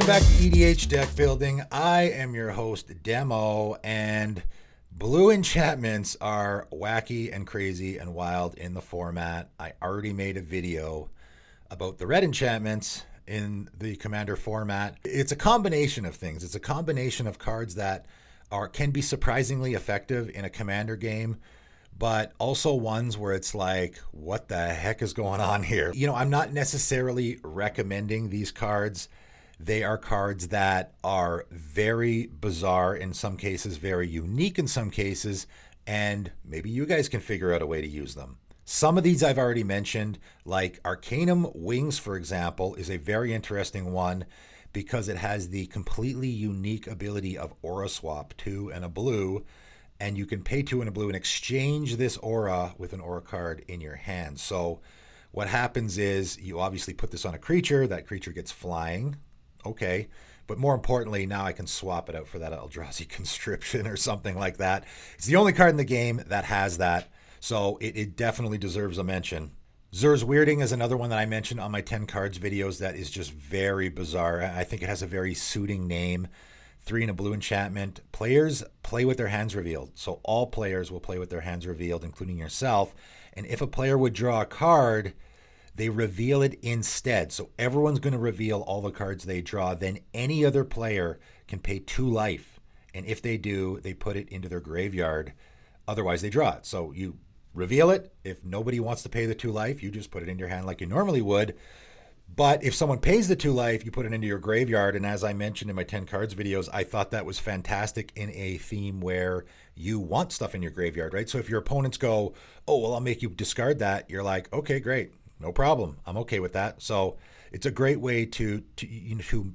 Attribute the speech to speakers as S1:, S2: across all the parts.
S1: Welcome back to EDH Deck Building. I am your host, Demo, and blue enchantments are wacky and crazy and wild in the format. I already made a video about the red enchantments in the Commander format. It's a combination of things. It's a combination of cards that can be surprisingly effective in a Commander game, but also ones where it's like, what the heck is going on here? You know, I'm not necessarily recommending these cards. They are cards that are very bizarre in some cases, very unique in some cases, and maybe you guys can figure out a way to use them. Some of these I've already mentioned, like Arcanum Wings, for example, is a very interesting one because it has the completely unique ability of Aura Swap, 2 and a blue, and you can pay 2 and a blue and exchange this aura with an aura card in your hand. So what happens is you obviously put this on a creature, that creature gets flying. Okay, but more importantly, now I can swap it out for that Eldrazi Conscription or something like that. It's the only card in the game that has that, so it definitely deserves a mention. Zurs Weirding is another one that I mentioned on my 10 cards videos that is just very bizarre. I think it has a very suiting name. 3 and a blue enchantment. Players play with their hands revealed, so all players will play with their hands revealed, including yourself. And if a player would draw a card, they reveal it instead. So everyone's going to reveal all the cards they draw. Then any other player can pay 2 life. And if they do, they put it into their graveyard. Otherwise, they draw it. So you reveal it. If nobody wants to pay the 2 life, you just put it in your hand like you normally would. But if someone pays the 2 life, you put it into your graveyard. And as I mentioned in my 10 cards videos, I thought that was fantastic in a theme where you want stuff in your graveyard, right? So if your opponents go, oh, well, I'll make you discard that. You're like, okay, great. No problem. I'm okay with that. So it's a great way to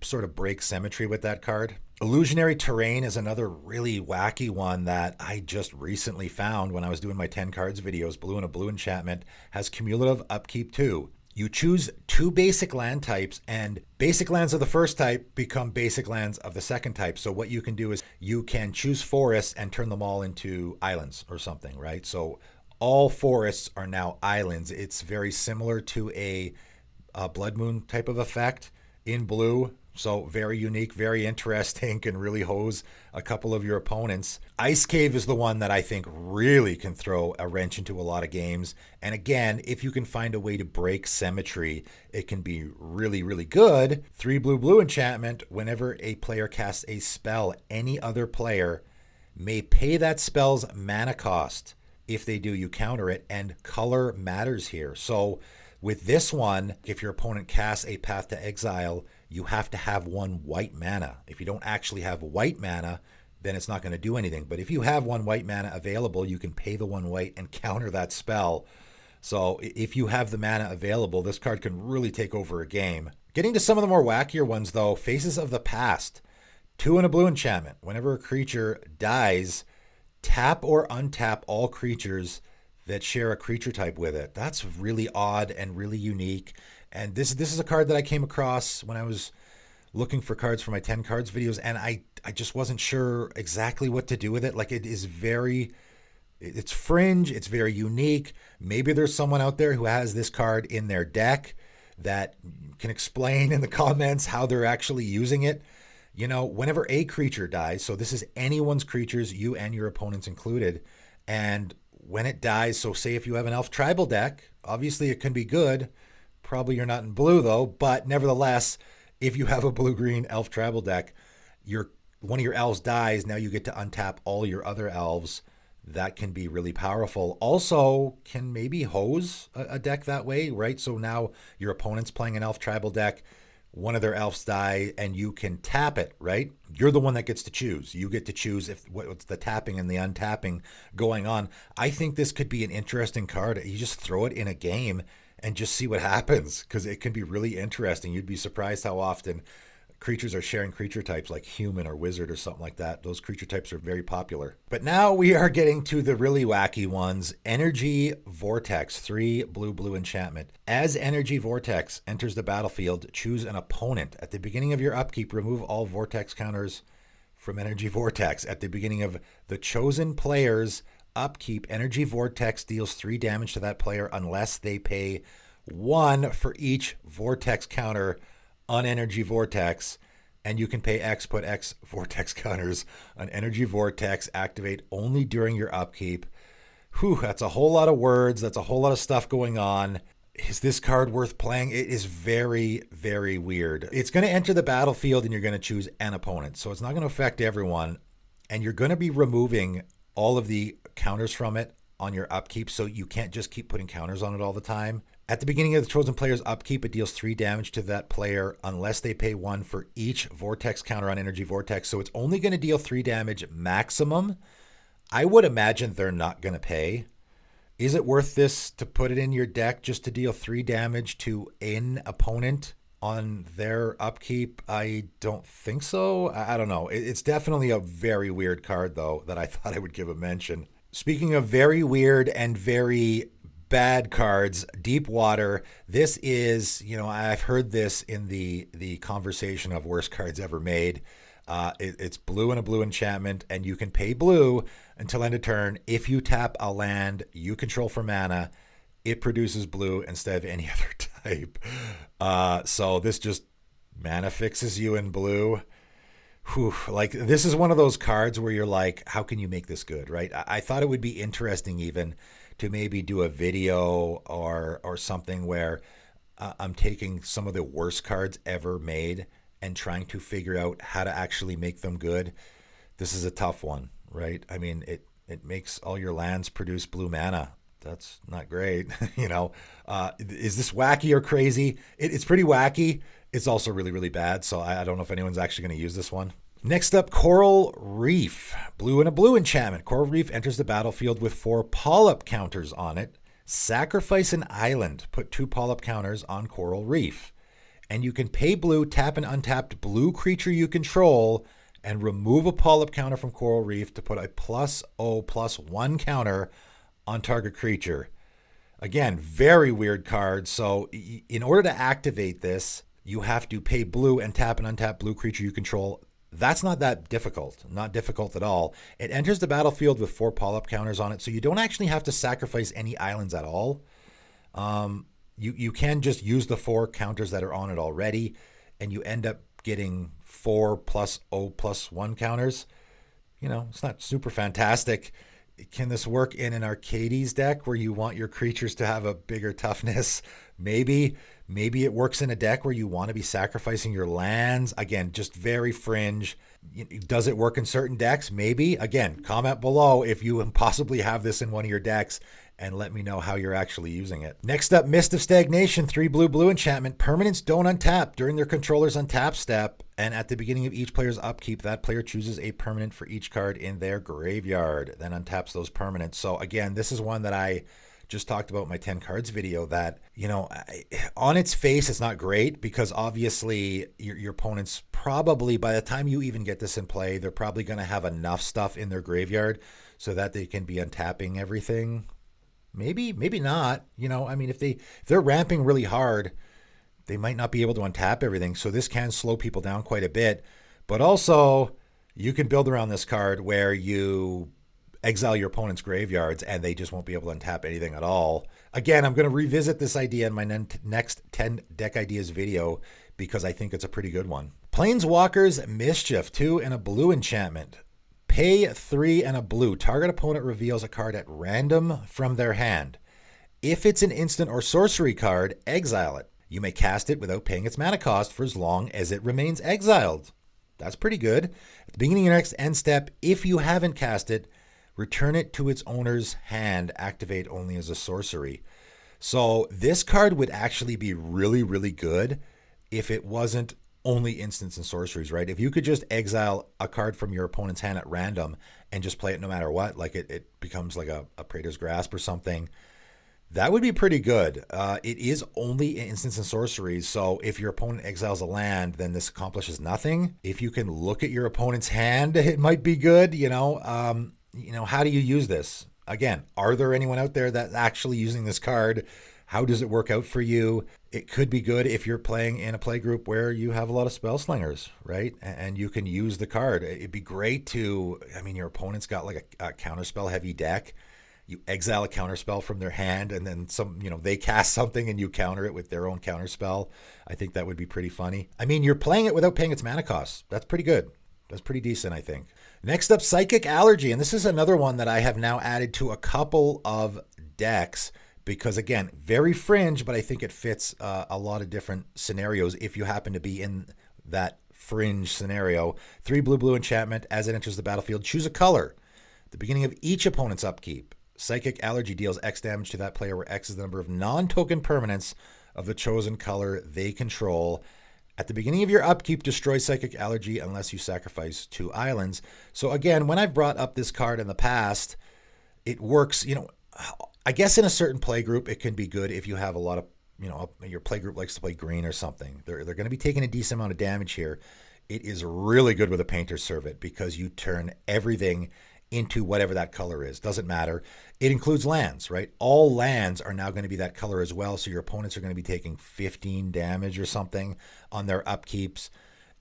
S1: sort of break symmetry with that card. Illusionary Terrain is another really wacky one that I just recently found when I was doing my 10 cards videos. Blue and a blue enchantment has cumulative upkeep 2. You choose 2 basic land types, and basic lands of the first type become basic lands of the second type. So what you can do is you can choose forests and turn them all into islands or something, right? So all forests are now islands. It's very similar to a Blood Moon type of effect in blue. So very unique, very interesting, can really hose a couple of your opponents. Ice Cave is the one that I think really can throw a wrench into a lot of games. And again, if you can find a way to break symmetry, it can be really, really good. 3 blue enchantment. Whenever a player casts a spell, any other player may pay that spell's mana cost. If they do, you counter it, and color matters here. So with this one, if your opponent casts a Path to Exile, you have to have 1 white mana. If you don't actually have white mana, then it's not going to do anything. But if you have 1 white mana available, you can pay the 1 white and counter that spell. So if you have the mana available, this card can really take over a game. Getting to some of the more wackier ones, though, Faces of the Past. 2 and a blue enchantment. Whenever a creature dies, tap or untap all creatures that share a creature type with it. That's really odd and really unique. And this is a card that I came across when I was looking for cards for my 10 cards videos, and I just wasn't sure exactly what to do with it. Like, it's fringe, it's very unique. Maybe there's someone out there who has this card in their deck that can explain in the comments how they're actually using it. You know, whenever a creature dies, so this is anyone's creatures, you and your opponents included, and when it dies, so say if you have an elf tribal deck, obviously it can be good. Probably you're not in blue though, but nevertheless, if you have a blue-green elf tribal deck, one of your elves dies, now you get to untap all your other elves. That can be really powerful. Also, can maybe hose a deck that way, right? So now your opponent's playing an elf tribal deck, one of their elves die, and you can tap it, right? You're the one that gets to choose. You get to choose if what's the tapping and the untapping going on. I think this could be an interesting card. You just throw it in a game and just see what happens, because it can be really interesting. You'd be surprised how often creatures are sharing creature types like human or wizard or something like that. Those creature types are very popular. But now we are getting to the really wacky ones. Energy Vortex, 3 blue enchantment. As Energy Vortex enters the battlefield, choose an opponent. At the beginning of your upkeep, remove all Vortex counters from Energy Vortex. At the beginning of the chosen player's upkeep, Energy Vortex deals 3 damage to that player unless they pay 1 for each Vortex counter on Energy Vortex, And you can pay X, put X Vortex counters on Energy Vortex, activate only during your upkeep. Whew, that's a whole lot of words. That's a whole lot of stuff going on. Is this card worth playing? It is very, very weird. It's going to enter the battlefield and you're going to choose an opponent. So it's not going to affect everyone. And you're going to be removing all of the counters from it on your upkeep. So you can't just keep putting counters on it all the time. At the beginning of the chosen player's upkeep, it deals 3 damage to that player unless they pay 1 for each Vortex counter on Energy Vortex. So it's only going to deal 3 damage maximum. I would imagine they're not going to pay. Is it worth this to put it in your deck just to deal 3 damage to an opponent on their upkeep? I don't think so. I don't know. It's definitely a very weird card, though, that I thought I would give a mention. Speaking of very weird and very bad cards, Deep Water. This is, I've heard this in the conversation of worst cards ever made. It's blue and a blue enchantment, and you can pay blue until end of turn. If you tap a land you control for mana, it produces blue instead of any other type. So this just mana fixes you in blue. Whew, like, this is one of those cards where you're like, how can you make this good, right? I thought it would be interesting even to maybe do a video or something where I'm taking some of the worst cards ever made and trying to figure out how to actually make them good. This is a tough one, right? I mean, it makes all your lands produce blue mana. That's not great. Is this wacky or crazy? It's pretty wacky. It's also really, really bad. So I don't know if anyone's actually going to use this one. Next up, Coral Reef. Blue and a blue enchantment. Coral Reef enters the battlefield with 4 polyp counters on it. Sacrifice an island. Put 2 polyp counters on Coral Reef. And you can pay blue, tap an untapped blue creature you control, and remove a polyp counter from Coral Reef to put a +0/+1 counter on target creature. Again, very weird card. So in order to activate this, you have to pay blue and tap an untapped blue creature you control. That's not that difficult. Not difficult at all. It enters the battlefield with 4 polyp counters on it, so you don't actually have to sacrifice any islands at all. You can just use the 4 counters that are on it already, and you end up getting 4+0/+1 counters. It's not super fantastic. Can this work in an Arcades deck where you want your creatures to have a bigger toughness? Maybe it works in a deck where you want to be sacrificing your lands. Again, just very fringe. Does it work in certain decks? Maybe. Again, comment below if you possibly have this in one of your decks and let me know how you're actually using it. Next up, Mist of Stagnation, 3 blue enchantment. Permanents don't untap during their controller's untap step, and at the beginning of each player's upkeep, that player chooses a permanent for each card in their graveyard, then untaps those permanents. So again, this is one that I just talked about in my 10 cards video that, on its face, it's not great because obviously your opponents probably, by the time you even get this in play, they're probably going to have enough stuff in their graveyard so that they can be untapping everything. Maybe not. If they're ramping really hard, they might not be able to untap everything. So this can slow people down quite a bit. But also, you can build around this card where you exile your opponent's graveyards and they just won't be able to untap anything at all. Again, I'm going to revisit this idea in my next 10 deck ideas video because I think it's a pretty good one. Planewalkers Mischief, 2 and a blue enchantment. Pay 3 and a blue. Target opponent reveals a card at random from their hand. If it's an instant or sorcery card, exile it. You may cast it without paying its mana cost for as long as it remains exiled. That's pretty good. At the beginning of your next end step, if you haven't cast it, return it to its owner's hand. Activate only as a sorcery. So this card would actually be really, really good if it wasn't only instants and sorceries, right? If you could just exile a card from your opponent's hand at random and just play it no matter what, like it becomes like a Praetor's Grasp or something, that would be pretty good. It is only instants and sorceries, so if your opponent exiles a land, then this accomplishes nothing. If you can look at your opponent's hand, it might be good, how do you use this? Again, are there anyone out there that's actually using this card? How does it work out for you? It could be good if you're playing in a play group where you have a lot of spell slingers, right? And you can use the card. It'd be great to, your opponent's got like a counterspell heavy deck. you exile a counterspell from their hand, and then they cast something and you counter it with their own counterspell. I think that would be pretty funny. I mean, you're playing it without paying its mana cost. That's pretty good. That's pretty decent, I think. Next up, Psychic Allergy. And this is another one that I have now added to a couple of decks because, again, very fringe, but I think it fits a lot of different scenarios if you happen to be in that fringe scenario. 3 blue enchantment. As it enters the battlefield, choose a color. At the beginning of each opponent's upkeep, Psychic Allergy deals X damage to that player, where X is the number of non-token permanents of the chosen color they control. At the beginning of your upkeep, destroy Psychic Allergy unless you sacrifice 2 islands. So again, when I've brought up this card in the past, it works, I guess in a certain play group, it can be good if you have a lot of, your play group likes to play green or something. They're going to be taking a decent amount of damage here. It is really good with a Painter's Servant because you turn everything into whatever that color is. Doesn't matter. It includes lands, right? All lands are now going to be that color as well. So your opponents are going to be taking 15 damage or something on their upkeeps.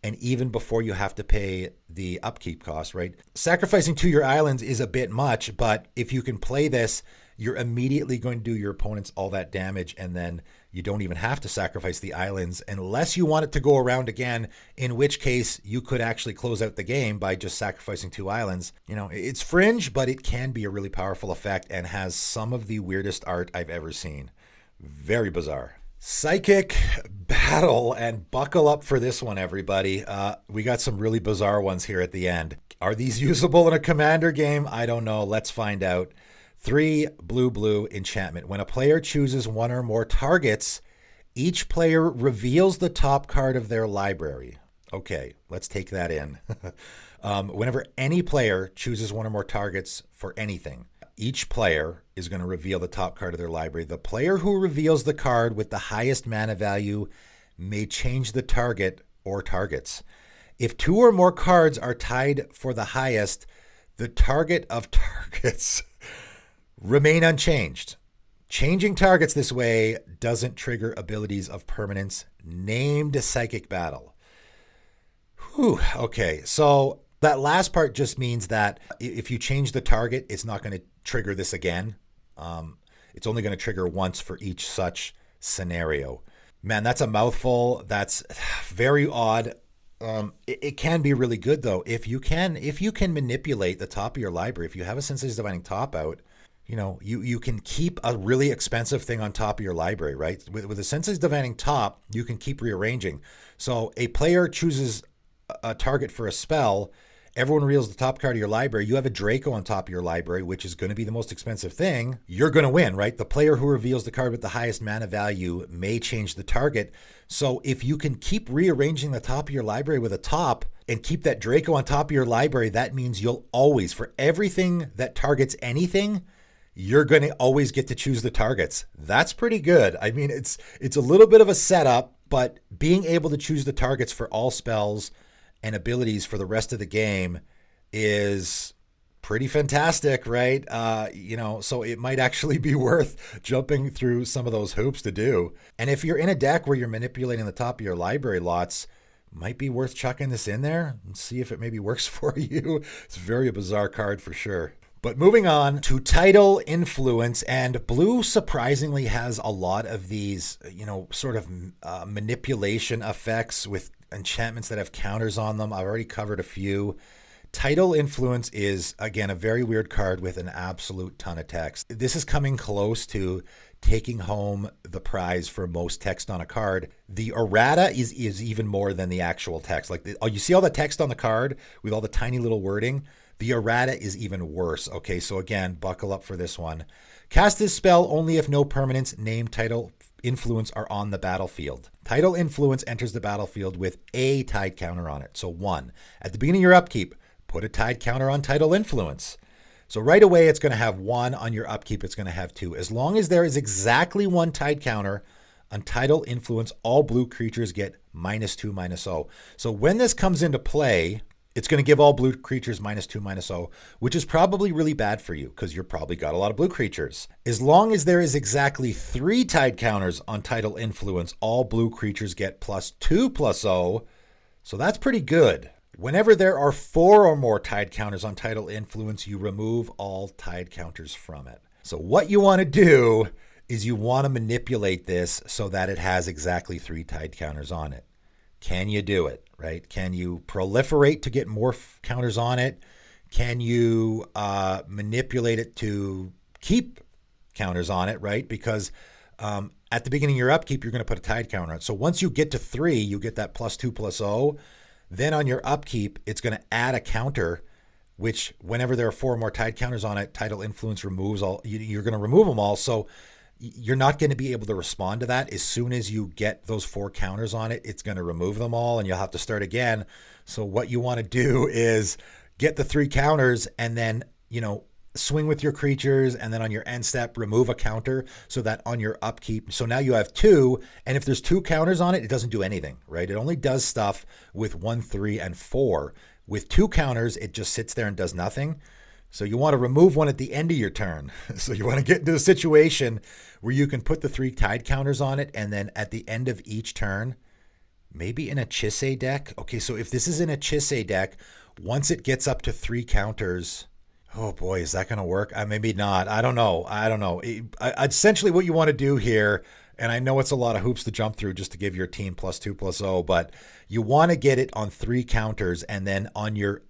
S1: And even before you have to pay the upkeep cost, right? Sacrificing 2 your islands is a bit much, but if you can play this, you're immediately going to do your opponents all that damage, and then you don't even have to sacrifice the islands unless you want it to go around again, in which case you could actually close out the game by just sacrificing 2 islands. It's fringe, but it can be a really powerful effect and has some of the weirdest art I've ever seen. Very bizarre. Psychic Battle, and buckle up for this one, everybody. We got some really bizarre ones here at the end. Are these usable in a commander game? I don't know. Let's find out. 3 blue enchantment. When a player chooses 1 or more targets, each player reveals the top card of their library. Okay, let's take that in. Whenever any player chooses 1 or more targets for anything, each player is going to reveal the top card of their library. The player who reveals the card with the highest mana value may change the target or targets. If 2 or more cards are tied for the highest, the target of targets remain unchanged. Changing targets this way doesn't trigger abilities of permanence named Psychic Battle. Whew, okay, so that last part just means that if you change the target, it's not going to trigger this again. It's only going to trigger once for each such scenario. Man, that's a mouthful. That's very odd. It can be really good though if you can manipulate the top of your library. If you have a Sensei's Divining Top out, you can keep a really expensive thing on top of your library, right? With a Sensei's Divining Top, you can keep rearranging. So a player chooses a target for a spell, everyone reveals the top card of your library, you have a Draco on top of your library, which is going to be the most expensive thing, you're going to win, right? The player who reveals the card with the highest mana value may change the target. So if you can keep rearranging the top of your library with a top and keep that Draco on top of your library, that means you'll always, for everything that targets anything, you're going to always get to choose the targets. That's pretty good. I mean, it's a little bit of a setup, but being able to choose the targets for all spells and abilities for the rest of the game is pretty fantastic, right? So it might actually be worth jumping through some of those hoops to do. And if you're in a deck where you're manipulating the top of your library lots, might be worth chucking this in there and see if it maybe works for you. It's very bizarre card for sure. But moving on to Tidal Influence, and blue surprisingly has a lot of these, sort of manipulation effects with enchantments that have counters on them. I've already covered a few. Tidal Influence is, again, a very weird card with an absolute ton of text. This is coming close to taking home the prize for most text on a card. The errata is even more than the actual text. You see all the text on the card with all the tiny little wording? The errata is even worse. Okay, so again, buckle up for this one. Cast this spell only if no permanents named Tidal Influence are on the battlefield. Tidal Influence enters the battlefield with a tide counter on it. So 1. At the beginning of your upkeep, put a tide counter on Tidal Influence. So right away, it's going to have 1 on your upkeep. It's going to have 2. As long as there is exactly 1 tide counter on Tidal Influence, all blue creatures get -2/-0. So when this comes into play, it's going to give all blue creatures -2/-0, which is probably really bad for you because you're probably got a lot of blue creatures. As long as there is exactly 3 tide counters on Tidal Influence, all blue creatures get +2/+0. So that's pretty good. Whenever there are 4 or more tide counters on Tidal Influence, you remove all tide counters from it. So what you want to do is you want to manipulate this so that it has exactly 3 tide counters on it. Can you do it, right? Can you proliferate to get more counters on it? Can you manipulate it to keep counters on it, right? Because at the beginning of your upkeep, you're going to put a tide counter on it. So once you get to 3, you get that +2/+0. Then on your upkeep, it's going to add a counter, which whenever there are 4 more tide counters on it, Tidal Influence removes all. You're going to remove them all. So you're not going to be able to respond to that. As soon as you get those 4 counters on it, it's going to remove them all and you'll have to start again. So what you want to do is get the 3 counters and then, swing with your creatures, and then on your end step, remove a counter so that on your upkeep. So now you have 2, and if there's 2 counters on it, it doesn't do anything, right? It only does stuff with 1, 3, and 4. With 2 counters, it just sits there and does nothing. So you want to remove one at the end of your turn. So you want to get into a situation where you can put the 3 tide counters on it, and then at the end of each turn, maybe in a Chisei deck. Okay, so if this is in a Chisei deck, once it gets up to 3 counters, oh boy, is that going to work? Maybe not. I don't know. Essentially what you want to do here, and I know it's a lot of hoops to jump through just to give your team +2/+0, but you want to get it on 3 counters, and then on your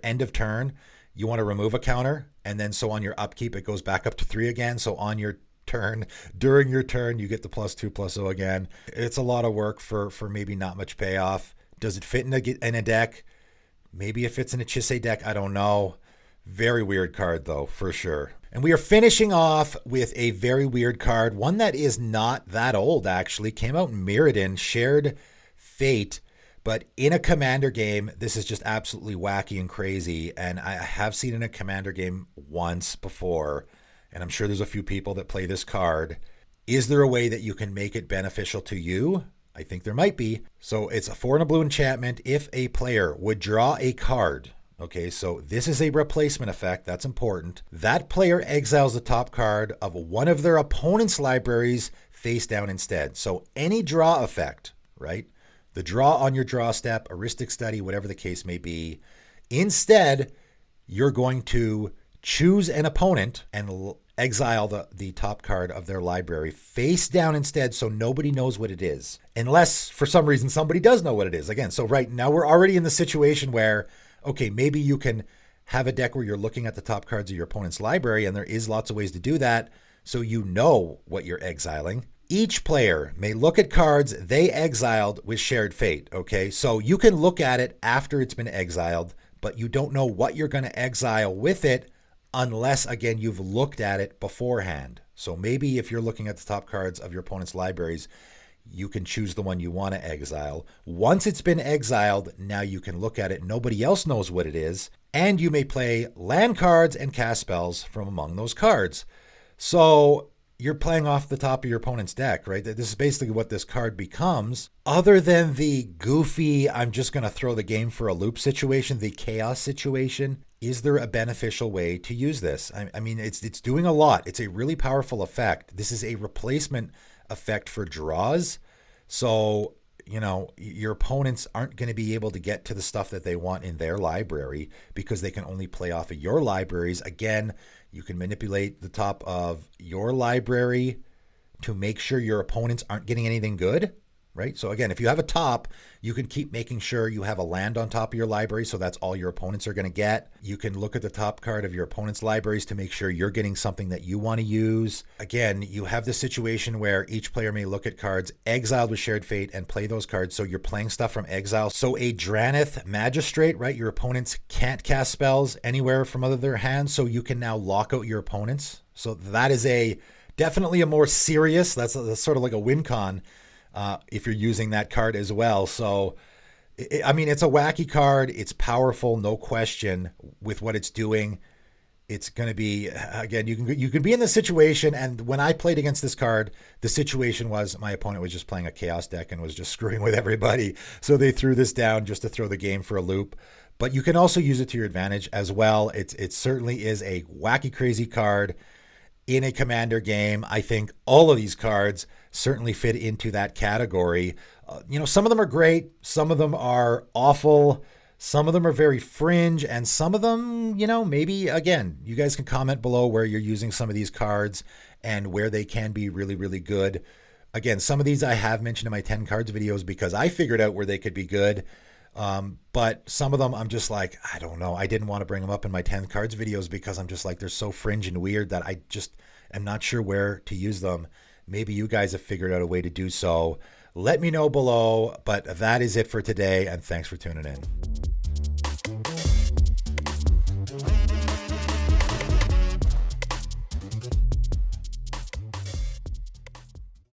S1: end of turn, you want to remove a counter, and then so on your upkeep, it goes back up to 3 again. So on your turn, during your turn, you get the +2/+0 again. It's a lot of work for maybe not much payoff. Does it fit in a deck? Maybe it fits in a Chisei deck. I don't know. Very weird card, though, for sure. And we are finishing off with a very weird card, one that is not that old, actually. Came out in Mirrodin, Shared Fate. But in a Commander game, this is just absolutely wacky and crazy. And I have seen it in a Commander game once before, and I'm sure there's a few people that play this card. Is there a way that you can make it beneficial to you? I think there might be. So it's a 4 and a blue enchantment. If a player would draw a card, okay, so this is a replacement effect. That's important. That player exiles the top card of one of their opponent's libraries face down instead. So any draw effect, right? The draw on your draw step, heuristic study, whatever the case may be. Instead, you're going to choose an opponent and exile the top card of their library face down instead, so nobody knows what it is. Unless, for some reason, somebody does know what it is. Again, so right now we're already in the situation where, okay, maybe you can have a deck where you're looking at the top cards of your opponent's library, and there is lots of ways to do that, so you know what you're exiling. Each player may look at cards they exiled with Shared Fate, okay? So you can look at it after it's been exiled, but you don't know what you're going to exile with it unless, again, you've looked at it beforehand. So maybe if you're looking at the top cards of your opponent's libraries, you can choose the one you want to exile. Once it's been exiled, now you can look at it. Nobody else knows what it is. And you may play land cards and cast spells from among those cards. So you're playing off the top of your opponent's deck, right? This is basically what this card becomes. Other than the goofy, I'm just going to throw the game for a loop situation, the chaos situation, is there a beneficial way to use this? I mean, it's doing a lot. It's a really powerful effect. This is a replacement effect for draws. So, your opponents aren't going to be able to get to the stuff that they want in their library because they can only play off of your libraries. Again, you can manipulate the top of your library to make sure your opponents aren't getting anything good, right? So again, if you have a top, you can keep making sure you have a land on top of your library, so that's all your opponents are going to get. You can look at the top card of your opponent's libraries to make sure you're getting something that you want to use. Again, you have the situation where each player may look at cards exiled with Shared Fate and play those cards, so you're playing stuff from exile. So a Dranith Magistrate, right? Your opponents can't cast spells anywhere from other their hands, so you can now lock out your opponents. So that is definitely a more serious, that's sort of like a win con. If you're using that card as well. So, it's a wacky card. It's powerful, no question, with what it's doing. It's going to be, again, you can be in this situation. And when I played against this card, the situation was my opponent was just playing a chaos deck and was just screwing with everybody. So they threw this down just to throw the game for a loop. But you can also use it to your advantage as well. It certainly is a wacky, crazy card in a Commander game. I think all of these cards certainly fit into that category. Some of them are great. Some of them are awful. Some of them are very fringe, and some of them, you know, maybe, again, you guys can comment below where you're using some of these cards and where they can be really, really good. Again, some of these I have mentioned in my 10 cards videos because I figured out where they could be good. But some of them I'm just like, I don't know. I didn't want to bring them up in my 10 cards videos because I'm just like, they're so fringe and weird that I just am not sure where to use them. Maybe you guys have figured out a way to do so. Let me know below. But that is it for today, and thanks for tuning in.